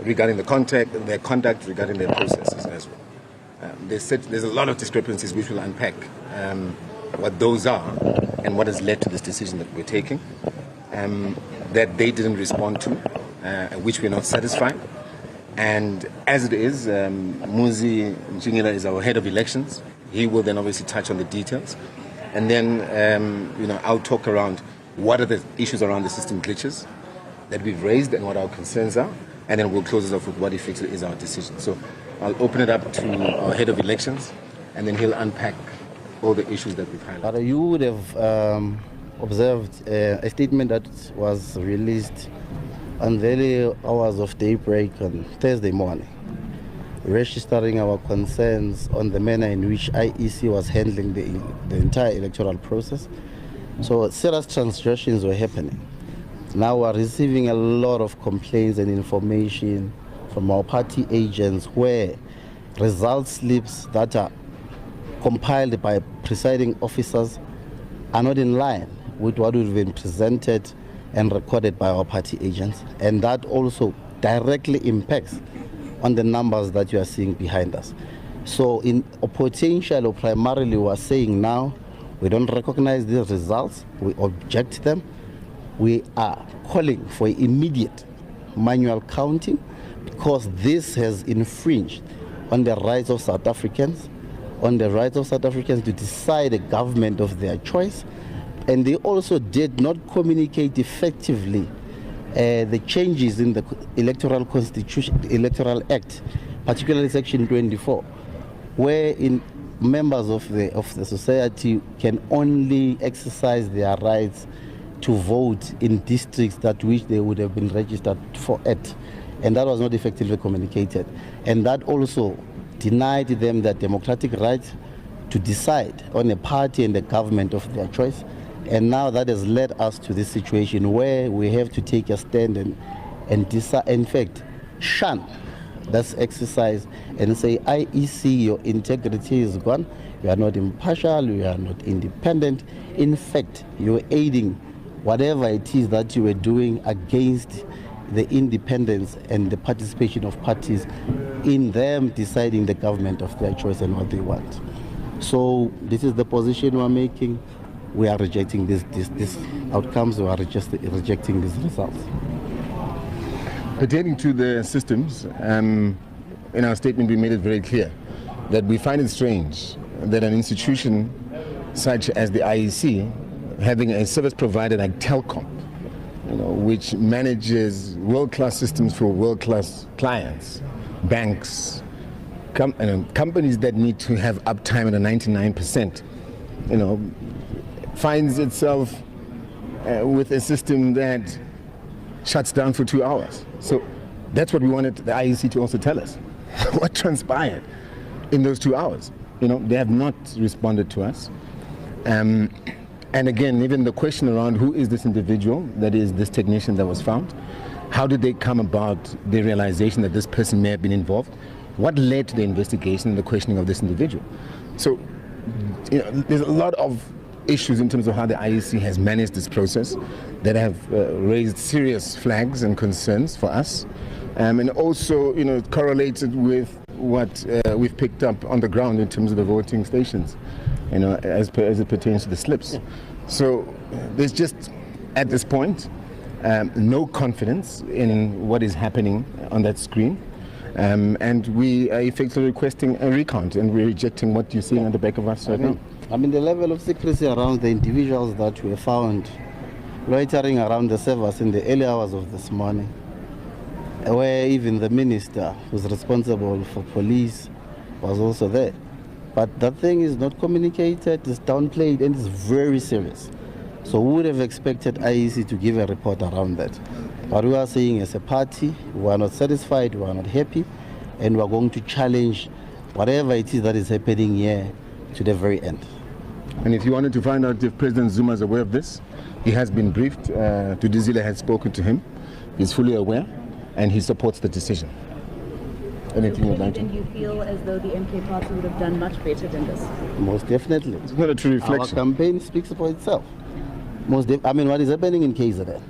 regarding their conduct, regarding their processes as well. There's a lot of discrepancies which will unpack what those are and what has led to this decision that we're taking, that they didn't respond to, which we're not satisfied. And as it is, Muzi Mchingela is our head of elections. He will then obviously touch on the details. And then, I'll talk around what are the issues around the system glitches that we've raised and what our concerns are. And then we'll close it off with what effectively is our decision. So I'll open it up to our head of elections, and then he'll unpack all the issues that we've highlighted. You would have observed a statement that was released on the early hours of daybreak on Thursday morning, registering our concerns on the manner in which IEC was handling the entire electoral process. So serious transgressions were happening. Now we're receiving a lot of complaints and information from our party agents where result slips that are compiled by presiding officers are not in line with what would have been presented and recorded by our party agents. And that also directly impacts on the numbers that you are seeing behind us. So in potential or primarily we are saying now, we don't recognize these results, we object them. We are calling for immediate manual counting because this has infringed on the rights of South Africans, to decide a government of their choice. And they also did not communicate effectively the changes in the Electoral Constitution, Electoral Act, particularly Section 24, wherein members of the society can only exercise their rights to vote in districts that which they would have been registered for at. And that was not effectively communicated. And that also denied them their democratic right to decide on a party and a government of their choice. And now that has led us to this situation where we have to take a stand and decide, in fact, shun this exercise and say, IEC, your integrity is gone. You are not impartial, you are not independent. In fact, you're aiding whatever it is that you were doing against the independence and the participation of parties in them deciding the government of their choice and what they want. So this is the position we're making. We are rejecting these outcomes, we are rejecting these results. Pertaining to the systems, in our statement we made it very clear that we find it strange that an institution such as the IEC, having a service provider like Telkom, which manages world-class systems for world-class clients, banks, companies that need to have uptime at a 99%, finds itself with a system that shuts down for 2 hours. So that's what we wanted the IEC to also tell us. What transpired in those 2 hours? They have not responded to us. And again, even the question around who is this individual, that is this technician that was found, how did they come about the realization that this person may have been involved? What led to the investigation and the questioning of this individual? So, there's a lot of issues in terms of how the IEC has managed this process that have raised serious flags and concerns for us, and also, correlated with what we've picked up on the ground in terms of the voting stations, as it pertains to the slips. So there's just, at this point, no confidence in what is happening on that screen. And we are effectively requesting a recount, and we're rejecting what you're seeing at the back of us right now. The level of secrecy around the individuals that were found loitering around the servers in the early hours of this morning, where even the minister who's responsible for police was also there. But that thing is not communicated, it's downplayed, and it's very serious. So we would have expected IEC to give a report around that. But we are saying as a party, we are not satisfied, we are not happy, and we are going to challenge whatever it is that is happening here to the very end. And if you wanted to find out if President Zuma is aware of this, he has been briefed. Tudizile has spoken to him. He's fully aware, and he supports the decision. Anything you'd like to? And you feel as though the MK party would have done much better than this? Most definitely. It's not a true reflection. Our campaign speaks for itself. What is happening in KZN?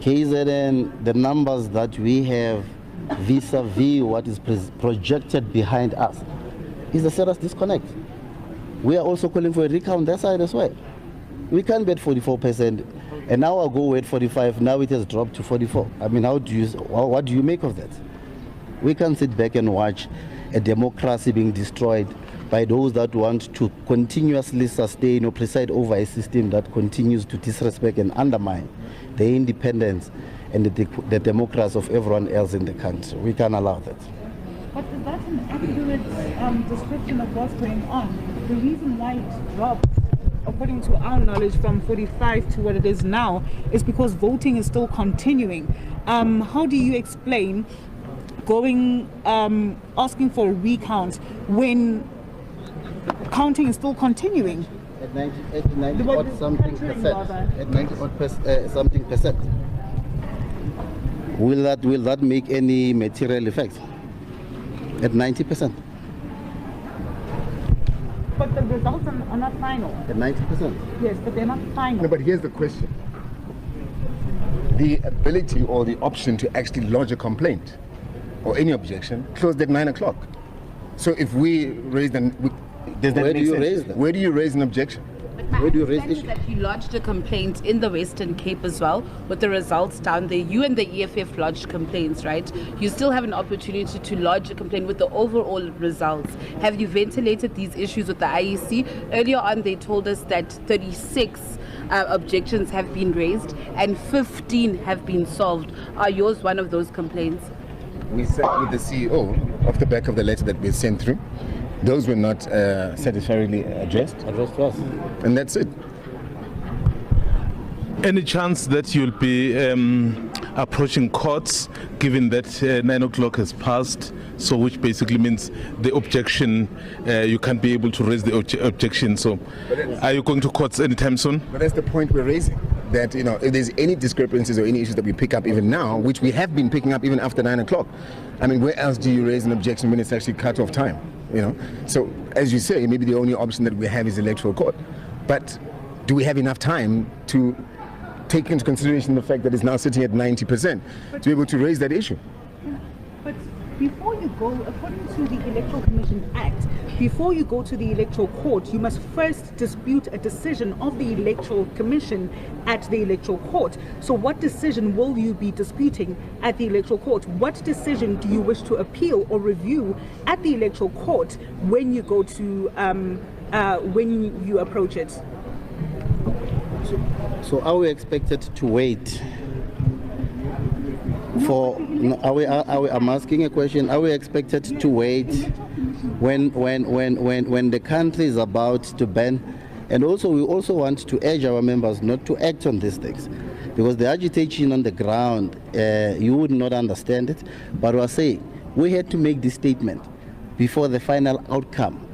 KZN, the numbers that we have vis-a-vis what is projected behind us is a serious disconnect. We are also calling for a recount that side as well. We can't be at 44%, and now I'll go at 45. Now it has dropped to 44. I mean, what do you make of that? We can't sit back and watch a democracy being destroyed by those that want to continuously sustain or preside over a system that continues to disrespect and undermine the independence and the democracy of everyone else in the country. We can't allow that. But is that an accurate description of what's going on? The reason why it dropped, according to our knowledge, from 45 to what it is now, is because voting is still continuing. How do you explain asking for a recount when counting is still continuing? At 90 odd something percent. Will that make any material effect? At 90%. But the results are not final. At 90%. Yes, but they're not final. No, but here's the question. The ability or the option to actually lodge a complaint or any objection closed at 9 o'clock. So if we raise them, does that Where make do you sense? raise them? Where do you raise an objection? My Where do you raise understanding is issues? that you lodged a complaint in the Western Cape as well, with the results down there. You and the EFF lodged complaints, right? You still have an opportunity to lodge a complaint with the overall results. Have you ventilated these issues with the IEC? Earlier on, they told us that 36 objections have been raised and 15 have been solved. Are yours one of those complaints? We sat with the CEO off the back of the letter that we sent through. Those were not satisfactorily addressed, Addressed to us. and that's it. Any chance that you'll be approaching courts, given that 9 o'clock has passed, so which basically means the objection, you can't be able to raise the objection. So are you going to courts anytime soon? But that's the point we're raising. That, you know, if there's any discrepancies or any issues that we pick up even now, which we have been picking up even after 9 o'clock, I mean, where else do you raise an objection when it's actually cut off time? You know, so as you say, maybe the only option that we have is electoral court. But do we have enough time to take into consideration the fact that it's now sitting at 90% to be able to raise that issue? But before you go, according to the Electoral Commission Act, before you go to the Electoral Court, you must first dispute a decision of the Electoral Commission at the Electoral Court. So what decision will you be disputing at the Electoral Court? What decision do you wish to appeal or review at the Electoral Court when you go to, when you approach it? So are we expected to wait for? No, I'm asking a question. Are we expected to wait when the country is about to ban? And also, we also want to urge our members not to act on these things, because the agitation on the ground, you would not understand it. But we are saying we had to make this statement before the final outcome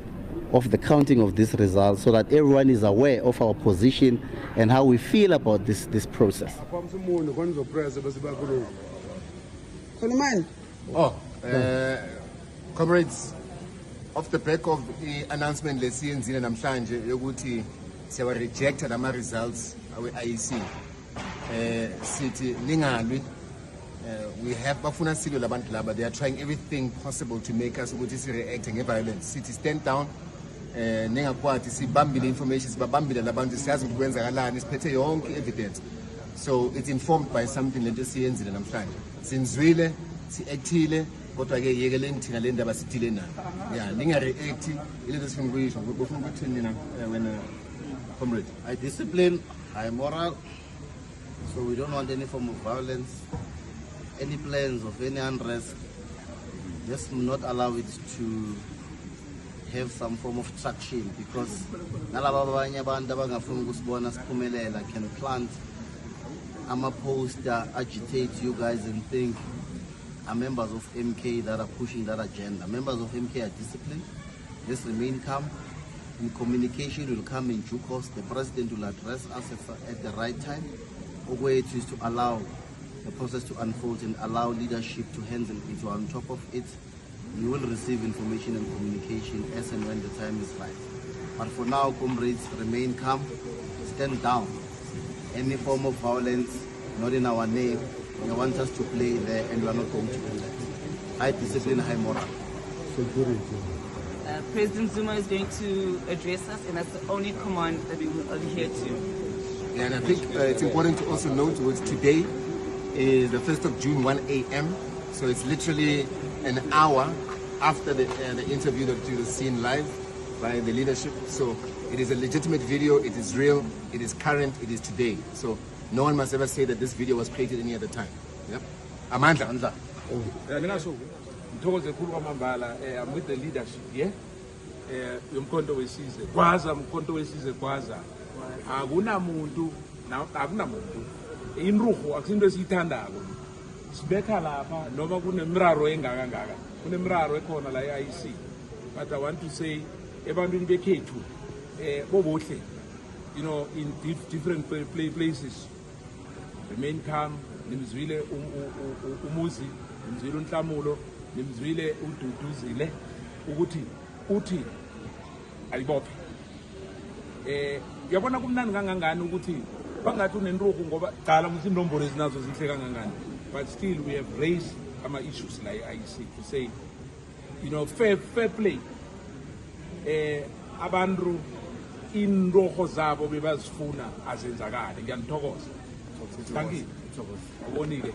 of the counting of these results, so that everyone is aware of our position and how we feel about this process. Comrades, off the back of the announcement lesiyenzile namhlanje yokuthi siyawa rejecta lama results awe IEC, sithi ningalwi. We have bafuna silo labantu laba. They are trying everything possible to make us ukuthi si react ngeviolence. Sithi stand down. Ningakwazi sibambile information, sibabambile labantu siyazi ukuthi kwenzakalani, siphethe yonke evidence. So it's informed by something lento siyenzile namhlanje. Sinzwile, si-actile, kodwa ke yekeleni thina le ndaba sidile nayo. Yeah, ninga-react ilento sifuna ukuyisho. Bofuna ukuthi nina wena comrade. I discipline, I moral, so we don't want any form of violence, any plans of any unrest. Just not allow it to have some form of traction, because nalaba abanye abantu abangafuni ukusibona siphumelela can plant ama-poster, agitate you guys and think are members of MK that are pushing that agenda. Members of MK are disciplined. Let's remain calm. And communication will come in due course. The president will address us at the right time. Our way is to allow the process to unfold and allow leadership to handle it. So on top of it, you will receive information and communication as and when the time is right. But for now, comrades, remain calm, stand down. Any form of violence not in our name. They want us to play there, and we are not going to do that. High discipline, high moral. President Zuma is going to address us, and that's the only command that we will adhere to. Yeah, and I think it's important to also note that today is the 1st of June, 1 a.m. So it's literally an hour after the interview that you have seen live by the leadership. So it is a legitimate video, it is real, it is current, it is today. So no one must ever say that this video was created any other time. Yep. Amandla. I'm with the leadership, yeah? Umkhonto wesizwe kwaza umkhonto wesizwe kwaza akunamuntu akunamuntu inruhu akusinto esiyithandako sibetha lapha noma kunemiraro engaka kunemiraro ekhona la eIC, but I want to say ebantwini bekhethu bobohle, you know, in different places remain calm. Nimzwile umuzi, nimzwile unhlamulo, nimzwile ududuzile ukuthi uthi ayibophe. Uyabona kumnandi kangangani ukuthi bangathi unenruhu ngoba qala ukuthi inombolo ezinazo zihle kangangani, but still we have raised ama issues la eIC to say, you know, fair play. Abantu inroho zabo bebazifuna azenzakale. Ngiyanithokoza. Thank you. Ubonile.